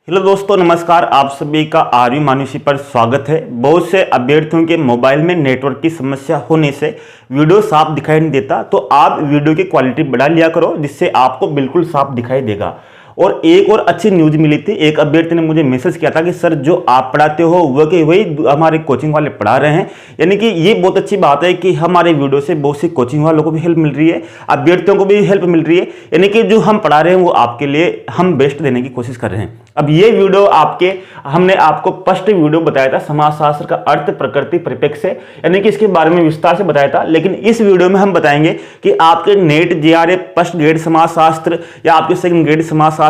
Hello दोस्तों, नमस्कार। आप सभी का आर्यू मानुषी पर स्वागत है। बहुत से अभ्यर्थियों के मोबाइल में नेटवर्क की समस्या होने से वीडियो साफ दिखाई नहीं देता, तो आप वीडियो की क्वालिटी बढ़ा लिया करो, जिससे आपको बिल्कुल साफ दिखाई देगा। और एक और अच्छी न्यूज मिली थी। एक अभ्यर्थी ने मुझे मैसेज किया था कि सर, जो आप पढ़ाते हो वो कि वही हमारे कोचिंग वाले पढ़ा रहे हैं। यानी कि ये बहुत अच्छी बात है कि हमारे वीडियो से बहुत सी कोचिंग वालों को भी हेल्प मिल रही है, अभ्यर्थियों को भी हेल्प मिल रही है। यानी कि जो हम पढ़ा रहे हैं वो आपके लिए हम बेस्ट देने की कोशिश कर रहे हैं। अब ये वीडियो हमने आपको फर्स्ट वीडियो बताया था समाजशास्त्र का अर्थ, प्रकृति, परिप्रेक्ष्य से, यानी कि इसके बारे में विस्तार से बताया था। लेकिन इस वीडियो में हम बताएंगे कि आपके नेट जेआरएफ फर्स्ट ग्रेड समाजशास्त्र या आपके सेकंड ग्रेड समाजशास्त्र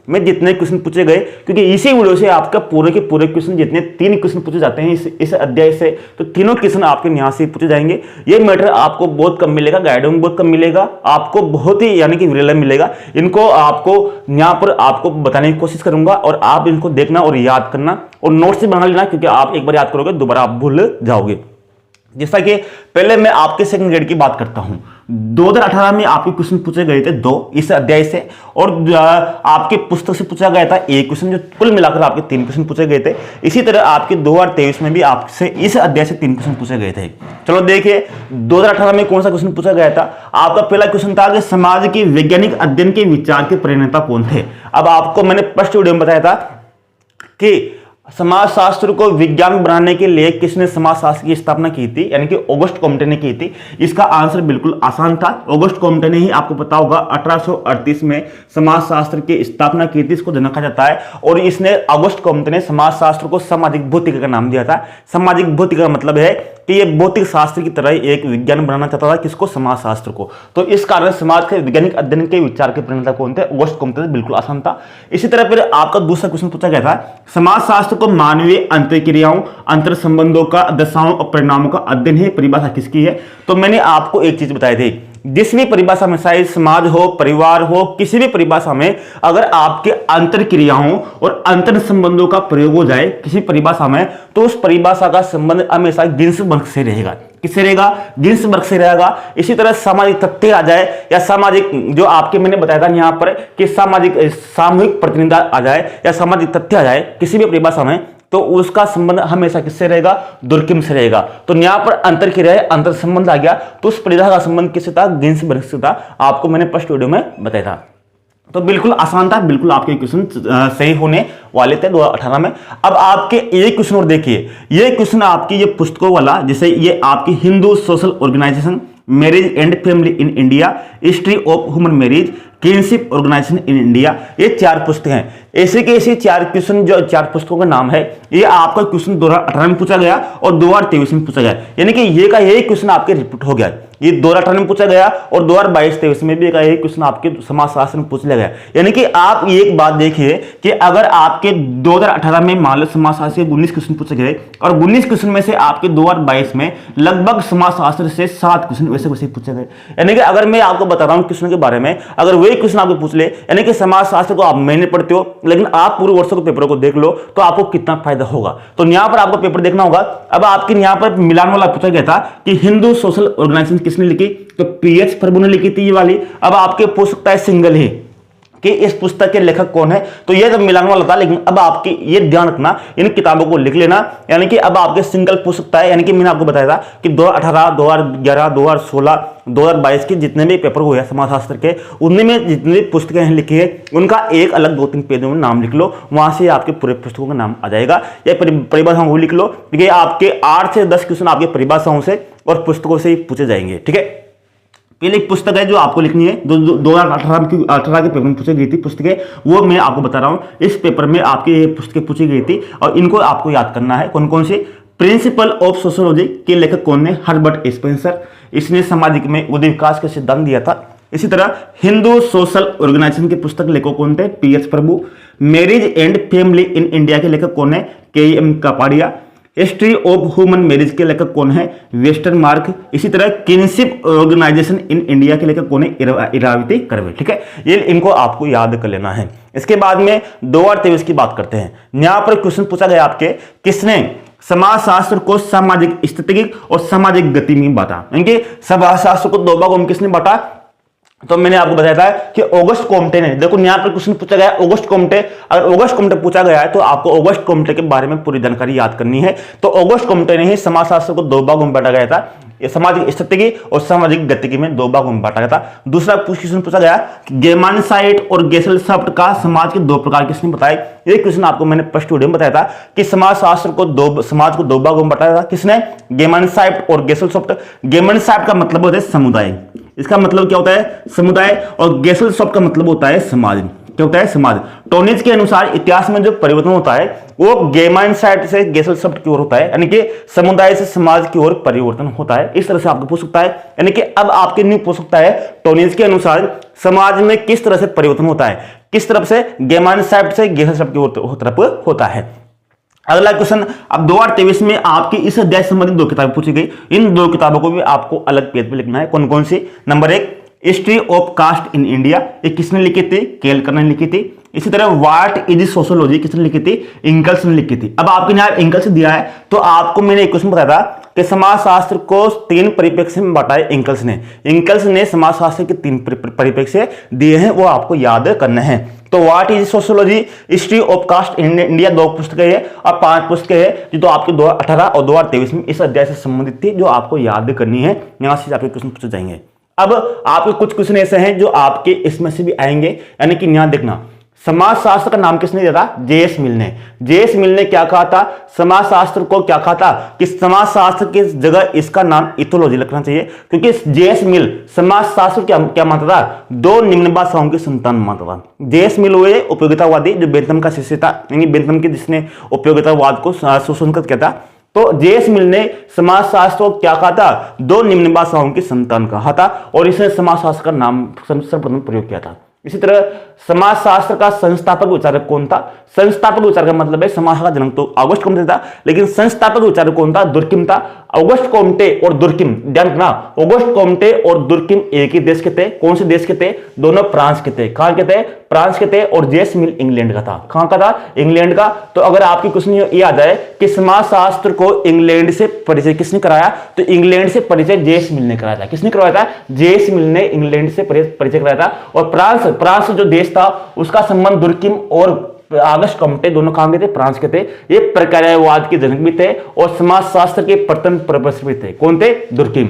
में जितने क्वेश्चन पूछे गए, क्योंकि इसी वीडियो से आपका पूरे के पूरे क्वेश्चन, जितने 3 क्वेश्चन पूछे जाते हैं इस अध्याय से, तो तीनों क्वेश्चन आपके यहाँ से पूछे जाएंगे। ये मैटर आपको बहुत कम मिलेगा, गाइड में बहुत कम मिलेगा, आपको बहुत ही यानी कि विरल मिलेगा। इनको आपको यहाँ पर आपको बताने की कोशिश करूंगा और आप इनको देखना और याद करना और नोट से बना लेना, क्योंकि आप एक बार याद करोगे दोबारा आप भूल जाओगे। जैसा कि पहले मैं आपके सेकंड ग्रेड की बात करता हूं। 2018 में आपके क्वेश्चन पूछे गए थे 2 इस अध्याय से, और आपके पुस्तक से पूछा गया था 1 क्वेश्चन, जो कुल मिलाकर आपके 3 क्वेश्चन पूछे गए थे। इसी तरह आपके 2023 में भी आपसे इस अध्याय से 3 क्वेश्चन पूछे गए थे। चलो देखिए, 2018 में कौन सा क्वेश्चन पूछा गया था। आपका पहला क्वेश्चन था कि समाज के वैज्ञानिक अध्ययन के विचार के प्रणेता कौन थे। अब आपको मैंने फर्स्ट वीडियो में बताया था कि समाजशास्त्र को विज्ञान बनाने के लिए किसने समाजशास्त्र की स्थापना की थी, यानी कि ऑगस्ट कॉम्टे ने की थी। इसका आंसर बिल्कुल आसान था। ऑगस्ट कॉम्टे ने ही, आपको पता होगा, 1838 में समाजशास्त्र की स्थापना की थी, इसको जनक कहा जाता है। और इसने, ऑगस्ट कॉम्टे ने समाजशास्त्र को सामाजिक भौतिकी का नाम दिया था। सामाजिक भौतिकी का मतलब है कि ये भौतिक शास्त्र की तरह एक विज्ञान बनाना चाहता था, किसको, समाजशास्त्र को। तो इस कारण समाज के वैज्ञानिक अध्ययन के विचार के प्रणेता कौन थे, ऑगस्ट कॉम्टे, बिल्कुल आसान था। इसी तरह फिर आपका दूसरा क्वेश्चन पूछा गया था, समाजशास्त्र को मानवीय अंतर्क्रियाओं, अंतर संबंधों का, दशाओं और परिणामों का अध्ययन है, परिभाषा किसकी है। तो मैंने आपको एक चीज बताई थी, जिस भी परिभाषा में, चाहे समाज हो, परिवार हो, किसी भी परिभाषा में अगर आपके अंतर क्रियाओं और अंतर संबंधों का प्रयोग हो जाए किसी परिभाषा में, तो उस परिभाषा का संबंध हमेशा गिन्स वर्ग से रहेगा। किससे रहेगा, गिन्स वर्ग से रहेगा। इसी तरह सामाजिक तथ्य आ जाए, या सामाजिक, जो आपके मैंने बताया था यहाँ पर कि सामूहिक प्रतिनिधित्व आ जाए या सामाजिक तथ्य आ जाए किसी भी परिभाषा में, तो उसका संबंध हमेशा किससे रहेगा, दुर्किम से रहेगा। तो यहाँ पर अंतर क्रिया है, अंतर संबंध आ गया, तो उस परिभाषा का संबंध किससे था, गिन्स वर्ग से था। आपको मैंने फर्स्ट वीडियो में बताया था। तो बिल्कुल आसान था, बिल्कुल आपके क्वेश्चन सही होने वाले थे 2018 में। अब आपके एक क्वेश्चन और देखिए, ये क्वेश्चन आपकी ये पुस्तकों वाला, जैसे ये आपकी Hindu social organisation, marriage and family in India, history of human marriage, kinship organisation in India, ये 4 पुस्तकें हैं। ऐसे के ऐसे 4 क्वेश्चन, जो 4 पुस्तकों का नाम है, ये आपका क्वेश्चन 2018 में पूछा गया और 2023 में पूछा गया। यानी कि ये का यही क्वेश्चन आपके रिपीट हो गया। ये 2018 में पूछा गया और 2022-23 में भी यही क्वेश्चन आपके समाजशास्त्र में पूछ लिया गया। यानी कि आप एक बात देखिए कि अगर आपके 2018 में मान लो समाजशास्त्र के 19 क्वेश्चन पूछे गए और 19 क्वेश्चन में से आपके 2022 में लगभग समाजशास्त्र से 7 क्वेश्चन वैसे वैसे पूछे गए। यानी कि अगर मैं आपको बता रहा हूं क्वेश्चन के बारे में, अगर वही क्वेश्चन आपको पूछ ले, यानी कि समाजशास्त्र को आप महीने पढ़ते हो, लेकिन आप पूरे वर्षों के पेपरों को देख लो, तो आपको कितना फायदा होगा। तो यहां पर आपको पेपर देखना होगा। अब आपके यहां पर मिलान वाला पूछा गया था कि हिंदू सोशल ऑर्गेनाइजेशन किसने लिखी, तो पीएच प्रभु ने लिखी थी ये वाली। अब आपके पूछ सकता है सिंगल ही कि इस पुस्तक के लेखक कौन है, तो ये जब मिलान वाला था। लेकिन अब आपकी ये ध्यान रखना, इन किताबों को लिख लेना। यानी कि अब आपके सिंगल पूछ सकता है। यानी कि मैंने आपको बताया था कि 2018, 2011, 2016, 2022 के जितने भी पेपर हुए समाजशास्त्र के, उनमें में जितनी भी पुस्तकें लिखी है, उनका एक अलग 2-3 पेजों में नाम लिख लो। वहां से आपके पूरे पुस्तकों का नाम आ जाएगा। या परिभाषाओं को लिख लो, क्योंकि आपके 8 से 10 क्वेश्चन आपके परिभाषाओं से और पुस्तकों से ही पूछे जाएंगे। ठीक है, पहले एक पुस्तक है जो आपको लिखनी है, 2018 के पेपर में पूछी गई थी पुस्तकें, वो मैं आपको बता रहा हूं। इस पेपर में आपकी ये पुस्तकें पूछी गई थी और इनको आपको याद करना है। कौन कौन से, प्रिंसिपल ऑफ सोशियोलॉजी के लेखक कौन है, हर्बर्ट स्पेंसर, इसने सामाजिक में उदय विकास का सिद्धांत दिया था। इसी तरह हिंदू सोशल ऑर्गेनाइजेशन के पुस्तक लेखक कौन थे, pH Prabhu. Marriage and family in India के लेखक कौन है, KM. Kapadia. History of human marriage के लेखक कौन है, वेस्टर्न मार्क। इसी तरह किनशिप ऑर्गेनाइजेशन इन इंडिया के लेखक कौन है, इरावती कर्वे। ठीक है, ये इनको आपको याद कर लेना है। इसके बाद में 2023 की बात करते हैं। यहां पर क्वेश्चन पूछा गया आपके, किसने समाजशास्त्र को सामाजिक स्थिति और सामाजिक गति में बांटा। समाजशास्त्र को 2 भागों में किसने बांटा, तो मैंने आपको बताया था कि ऑगस्ट कॉम्टे ने, देखो यहाँ पर क्वेश्चन पूछा गया ऑगस्ट कॉम्टे, अगर ऑगस्ट कॉम्टे पूछा गया है तो आपको ऑगस्ट कॉम्टे के बारे में पूरी जानकारी याद करनी है। तो ऑगस्ट कॉम्टे ने ही समाजशास्त्र को दो भागों में बांटा गया था, ये सामाजिक स्थिति और सामाजिक गतिकी में दो भागों में बांटा गया था। दूसरा क्वेश्चन पूछा गया गेमाइनसाइट और गेसेलसफ्ट का समाज के दो प्रकार किसने बताए। ये क्वेश्चन आपको मैंने फर्स्ट वीडियो में बताया था कि समाजशास्त्र को समाज को दो भागों में बांटा था, किसने, गेमाइनसाइट और गेसेलसफ्ट। गेमाइनसाइट का मतलब होता है समुदाय, इसका मतलब क्या होता है, समुदाय, और गेसेलसफ्ट का मतलब होता है समाज। क्या होता है, समाज। टोनिज के अनुसार इतिहास में जो परिवर्तन होता है वो गेमाइनसाइट से गेसेलसफ्ट की ओर होता है, यानी कि समुदाय से समाज की ओर परिवर्तन होता है। इस तरह से आपको पूछ सकता है, यानी कि अब आपके नहीं पूछ सकता है टोनिज के अनुसार समाज में किस तरह से परिवर्तन होता है, किस तरफ से, गेमाइनसाइट से गेसेलसफ्ट की तरफ होता है। अगला क्वेश्चन, अब 2023 में आपकी इस अध्याय संबंधित दो किताबें पूछी गई, इन दो किताबों को भी आपको अलग पेज पे लिखना है। कौन कौन सी, number 1 history of caste in India, ये किसने लिखी थी, केलकर ने लिखी थी। इसी तरह व्हाट इज सोशियोलॉजी किसने लिखी थी, इंगल्स ने लिखी थी। अब आपके यहाँ इंगल्स दिया है तो आपको मैंने एक क्वेश्चन बताया था कि समाजशास्त्र को 3 परिप्रेक्ष्य में बांटा है इंगल्स ने। इंगल्स ने समाजशास्त्र के 3 परिप्रेक्ष्य दिए हैं, वो आपको याद करना है। तो what is sociology, history of caste in India 2 पुस्तकें हैं और 5 पुस्तकें हैं जो तो आपके 2018 और 2023 में इस अध्याय से संबंधित थी, जो आपको याद करनी है। यहां से आपके क्वेश्चन पूछे जाएंगे। अब आपके कुछ क्वेश्चन ऐसे हैं जो आपके इसमें से भी आएंगे, यानी कि यहां देखना, समाजशास्त्र का नाम किसने दिया था, जे.एस. मिल ने। जे.एस. मिल ने क्या कहा था, समाजशास्त्र को क्या कहा था कि समाजशास्त्र की जगह इसका नाम इथोलॉजी रखना चाहिए, क्योंकि जे.एस. मिल समाजशास्त्र क्या मानता था, 2 निम्न भाषाओं की संतान मानता था। जे.एस. मिल हुए उपयोगितावादी, जो बेंथम का शिष्य था, यानी बेंथम के जिसने उपयोगितावाद को सुसंस्कृत किया था। तो जे.एस. मिल ने समाजशास्त्र को क्या कहा था, 2 निम्न भाषाओं की संतान कहा था, और इसने समाजशास्त्र का नाम सर्वप्रथम प्रयोग किया था। इसी तरह समाजशास्त्र का संस्थापक विचारक कौन था, संस्थापक विचारक का मतलब है समाज का जनक तो ऑगस्ट कॉम्टे था, लेकिन संस्थापक विचारक कौन था, दुर्किम था। ऑगस्ट कॉम्टे और दुर्किम, ध्यान रखना, ऑगस्ट कॉम्टे और दुर्किम एक ही देश के थे। कौन से देश के थे, दोनों फ्रांस के थे। कहां के थे, फ्रांस के थे। और जे.एस. मिल इंग्लैंड का था। कहां का था, इंग्लैंड का। तो अगर आपकी क्वेश्चन ये आ जाए कि समाजशास्त्र को इंग्लैंड से परिचय किसने कराया, तो इंग्लैंड से परिचय जे.एस. मिल ने कराया था। किसने करवाया था, जे.एस. मिल ने इंग्लैंड से परिचय कराया था। और फ्रांस जो देश था उसका संबंध दुर्किम और ऑगस्ट कॉम्टे दोनों कहां के थे, फ्रांस के थे। ये प्रक्रियावाद के जनक भी थे और समाजशास्त्र के प्रथम प्रोफेसर भी थे। कौन थे, दुर्किम।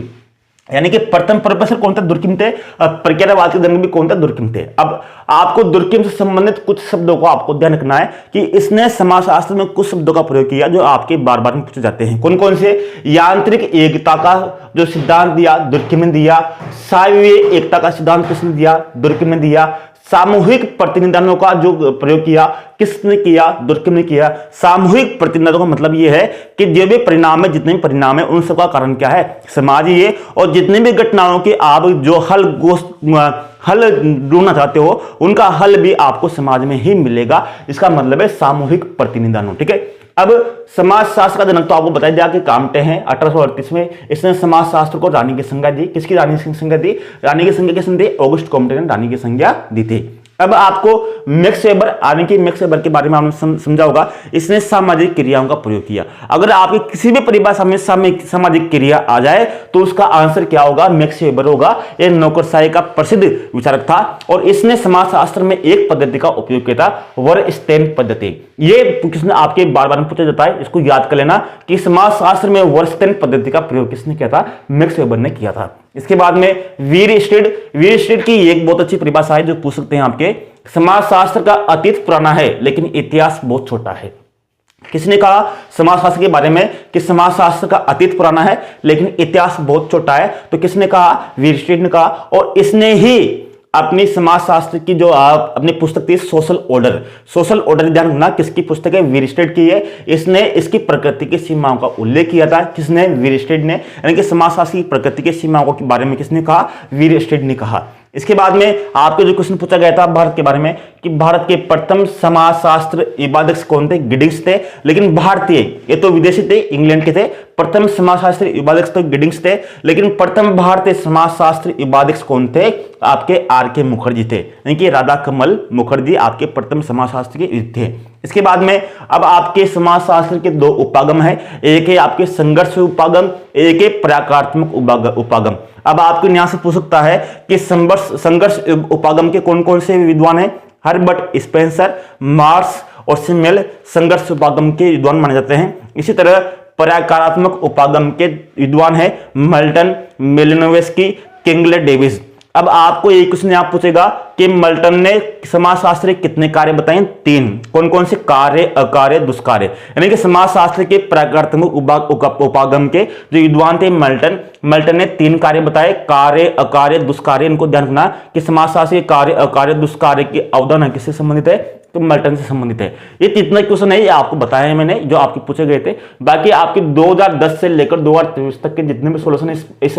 यानी कि प्रथम प्रोफेसर कौन थे, दुर्किम थे। प्रक्रियावाद के जनक भी कौन थे, दुर्किम थे। अब आपको दुर्किम से संबंधित कुछ शब्दों को आपको ध्यान रखना है कि इसने समाजशास्त्र में कुछ शब्दों का प्रयोग किया जो आपके बार बार में पूछे जाते हैं। कौन कौन से, यांत्रिक एकता का जो सिद्धांत दिया, दुर्किम ने दिया। साविय एकता का सिद्धांत किसने दिया, दुर्किम ने दिया। सामूहिक प्रतिनिधानों का जो प्रयोग किया, किसने किया, दुर्किम ने किया। सामूहिक प्रतिनिधित्व का मतलब यह है कि जो भी परिणाम है, जितने भी परिणाम है, उन सबका कारण क्या है, समाज ही है। और जितनी भी घटनाओं के आप जो हल ढूंढना चाहते हो, उनका हल भी आपको समाज में ही मिलेगा। इसका मतलब है सामूहिक प्रतिनिधान। ठीक है। अब समाजशास्त्र का जनक तो आपको बताया दिया कि काम्टे हैं। 1838 में इसने समाजशास्त्र को रानी की संज्ञा दी। किसकी रानी की संज्ञा दी, रानी की संज्ञा किसने दी, ऑगस्ट कॉम्टे ने रानी की संज्ञा दी थी। अब आपको मैक्स वेबर, यानी कि मैक्स वेबर के बारे में आपने समझा होगा। इसने सामाजिक क्रियाओं का प्रयोग किया। अगर आपके किसी भी परिभाषा में सामाजिक क्रिया आ जाए तो उसका आंसर क्या होगा, मैक्स वेबर होगा। यह नौकरशाही का प्रसिद्ध विचारक था और इसने समाजशास्त्र में एक पद्धति का उपयोग किया था, वर्स्टेन पद्धति। ये किसने आपके बार बार पूछा जाता है, इसको याद कर लेना कि समाजशास्त्र में वर्स्टेन पद्धति का प्रयोग किसने किया था, मैक्स वेबर ने किया था। इसके बाद में वीरस्टेड की एक बहुत अच्छी परिभाषा है जो पूछ सकते हैं आपके, समाजशास्त्र का अतीत पुराना है लेकिन इतिहास बहुत छोटा है। किसने कहा समाजशास्त्र के बारे में कि समाजशास्त्र का अतीत पुराना है लेकिन इतिहास बहुत छोटा है, तो किसने कहा, वीरस्टेड ने कहा। और इसने ही अपनी समाजशास्त्र की जो अपनी पुस्तक थी सोशल ऑर्डर ध्यान रखना, किसकी पुस्तक है, वीरस्टेड की है। इसने इसकी प्रकृति की सीमाओं का उल्लेख किया था। किसने, वीरस्टेड ने। यानी कि समाजशास्त्र की प्रकृति की सीमाओं के बारे में किसने कहा, वीरस्टेड ने कहा। इसके बाद में आपको जो क्वेश्चन पूछा गया था भारत के बारे में कि भारत के प्रथम समाजशास्त्र विवादक कौन थे, गिडिंग्स थे। लेकिन भारतीय, ये तो विदेशी थे, इंग्लैंड के थे। प्रथम समाजशास्त्र विवादक तो गिडिंग्स थे, लेकिन प्रथम भारतीय समाजशास्त्र विवादक कौन थे, आपके आर.के. मुखर्जी थे। यानी कि राधा कमल मुखर्जी आपके प्रथम समाजशास्त्र के थे। इसके बाद में अब आपके समाजशास्त्र के 2 उपागम है, एक है आपके संघर्ष उपागम, एक है प्रकारात्मक उपागम। अब आपको यहाँ से पूछ सकता है कि संघर्ष उपागम के कौन कौन से विद्वान हैं? हर्बर्ट स्पेंसर, मार्श और सिमेल संघर्ष उपागम के विद्वान माने जाते हैं। इसी तरह प्रकारात्मक उपागम के विद्वान है मल्टन, मेलिनोवस्की, किंगले डेविस। अब आपको एक क्वेश्चन यहाँ पूछेगा कि मल्टन ने समाजशास्त्र के कितने कार्य बताए? 3। कौन कौन से? कार्य, अकार्य, दुष्कार्य। यानी कि समाजशास्त्र के प्रकारात्मक उपागम के जो विद्वान थे मल्टन ने 3 कार्य बताए, कार्य, अकार्य, दुष्कार्य। इनको ध्यान रखना कि समाजशास्त्र के कार्य, अकार्य, दुष्कार्य की अवधारणा किससे संबंधित है? तो मल्टन से संबंधित है। ये इतना क्वेश्चन है, ये आपको बताया है मैंने, जो आपके पूछे गए थे। बाकी आपके 2010 से लेकर 2023 तक के जितने भी सॉल्यूशन इस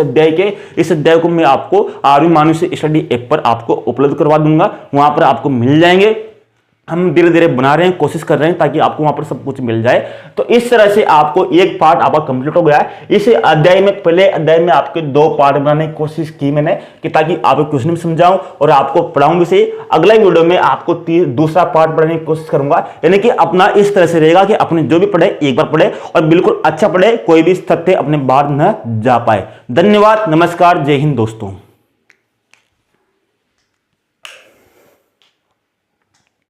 अध्याय को मैं आपको आर्य मानुषी स्टडी ऐप पर आपको उपलब्ध करवा दूंगा। वहां पर आपको मिल जाएंगे। हम धीरे धीरे बना रहे हैं, कोशिश कर रहे हैं ताकि आपको वहां पर सब कुछ मिल जाए। तो इस तरह से आपको एक पार्ट आपका कंप्लीट हो गया है। इस अध्याय में, पहले अध्याय में आपके 2 पार्ट बनाने की कोशिश की मैंने कि ताकि आपको क्वेश्चन भी समझाऊं और आपको पढ़ाऊं भी सही। अगला वीडियो में आपको दूसरा पार्ट पढ़ने की कोशिश करूंगा। यानी कि अपना इस तरह से रहेगा कि अपने जो भी पढ़े एक बार पढ़े और बिल्कुल अच्छा पढ़े, कोई भी तथ्य अपने बाहर न जा पाए। धन्यवाद, नमस्कार, जय हिंद दोस्तों।